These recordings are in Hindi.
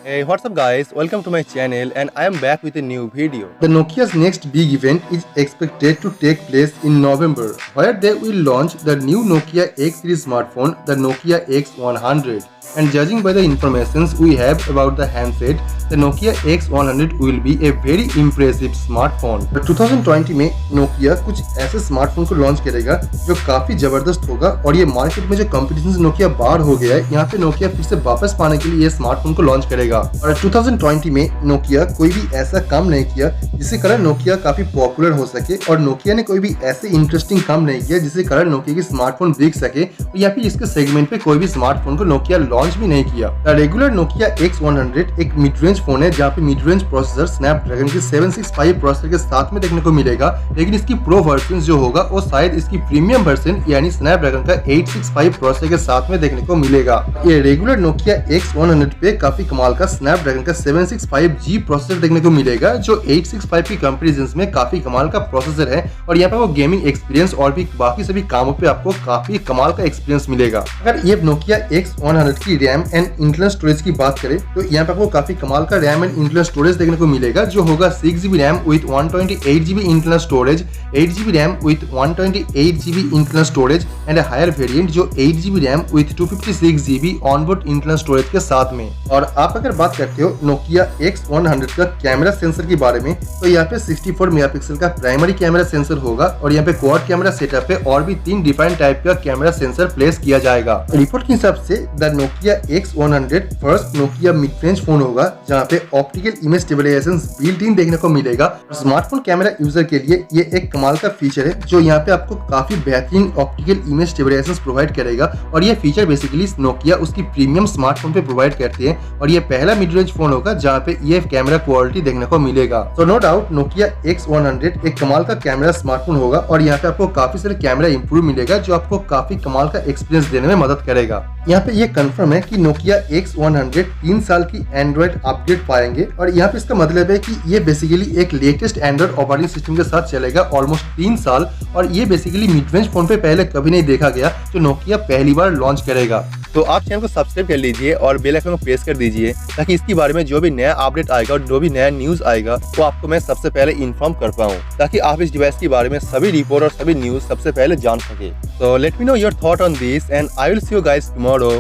Hey, what's up guys? Welcome to my channel and I am back with a new video. The Nokia's next big event is expected to take place in November, where they will launch the new Nokia X series smartphone, the Nokia X100. And judging by the information we have about the handset, the Nokia X100 will be a very impressive smartphone. But 2020 में Nokia कुछ ऐसे स्मार्टफोन को लॉन्च करेगा जो काफी जबरदस्त होगा और ये मार्केट में जो कंपटीशन से Nokia बाहर हो गया है, यहाँ पे Nokia फिर से वापस पाने के लिए ये स्मार्टफोन को लॉन्च करेगा। और 2020 में Nokia कोई भी ऐसा काम नहीं किया जिससे कारण Nokia काफी पॉपुलर हो सके और Nokia ने कोई भी ऐसे इंटरेस्टिंग काम नहीं किया जिससे कारण Nokia की स्मार्टफोन बिक सके या फिर इसके सेगमेंट पे कोई भी स्मार्टफोन को Nokia लॉन्च भी नहीं किया। रेगुलर Nokia X100 एक मिड रेंज फोन है जहाँ पे मिड रेंज प्रोसेसर स्नैपड्रैगन के 765 प्रोसेसर के साथ में देखने को मिलेगा, लेकिन इसकी प्रो वर्जन जो होगा वो शायद इसकी प्रीमियम वर्जन यानी स्नैपड्रैगन का 865 प्रोसेसर के साथ में देखने को मिलेगा। ये रेगुलर Nokia X100 पे काफी कमाल का स्नैपड्रैगन का 765G प्रोसेसर देखने को मिलेगा जो 865 की कंपैरिजन में काफी कमाल का प्रोसेसर है और यहाँ पे वो गेमिंग एक्सपीरियंस और भी बाकी सभी कामों पे आपको काफी कमाल का एक्सपीरियंस मिलेगा। अगर ये Nokia X100 की रैम एंड इंटरनल स्टोरेज की बात करें तो यहाँ पे आपको काफी कमाल का रैम एंड इंटरनल स्टोरेज देखने को मिलेगा जो होगा 6GB RAM with 128GB internal storage, 8GB RAM with 128GB internal storage and higher variant जो 8GB RAM with 256GB onboard internal storage के साथ में। और आप अगर बात करते हो Nokia X100 का कैमरा सेंसर के बारे में तो यहाँ पे 64 मेगापिक्सल का प्राइमरी कैमरा सेंसर होगा और यहाँ पे क्वाड कैमरा सेटअप पे और भी 3 डिफरेंट टाइप का कैमरा सेंसर प्लेस किया जाएगा। रिपोर्ट के हिसाब से the Nokia X100 first Nokia mid range phone होगा जहाँ पे optical image stabilisation built in देखने को मिलेगा। स्मार्टफोन कैमरा यूजर के लिए ये एक कमाल का फीचर है जो यहाँ पे आपको काफी बेहतरीन ऑप्टिकल इमेज स्टेबलाइजेशन प्रोवाइड करेगा और ये फीचर बेसिकली Nokia उसकी प्रीमियम स्मार्टफोन पे प्रोवाइड करती है और ये पहला मिड रेंज फोन होगा जहाँ पे ये कैमरा क्वालिटी देखने को मिलेगा। तो नो डाउट Nokia X100 एक कमाल का कैमरा स्मार्टफोन होगा और यहाँ पे आपको काफी सारे कैमरा इंप्रूव मिलेगा जो आपको काफी कमाल का एक्सपीरियंस देने में मदद करेगा। यहाँ पे ये कंफर्म है कि Nokia X100 3 साल की एंड्रॉइड अपडेट पाएंगे और यहाँ पे इसका मतलब है कि ये बेसिकली एक लेटेस्ट एंड्रॉइड ऑपरेटिंग सिस्टम के साथ चलेगा ऑलमोस्ट 3 साल और ये बेसिकली मिड रेंज फोन पे पहले कभी नहीं देखा गया जो Nokia पहली बार लॉन्च करेगा। तो आप चैनल को सब्सक्राइब कर लीजिए और बेल आइकन को प्रेस कर दीजिए ताकि इसके बारे में जो भी नया अपडेट आएगा और जो भी नया न्यूज आएगा वो आपको मैं सबसे पहले इन्फॉर्म कर पाऊँ ताकि आप इस डिवाइस के बारे में सभी रिपोर्ट और सभी न्यूज सबसे पहले जान सके। So let me know your thought on this and I will see you guys tomorrow.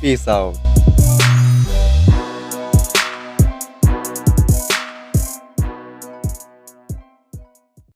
Peace out.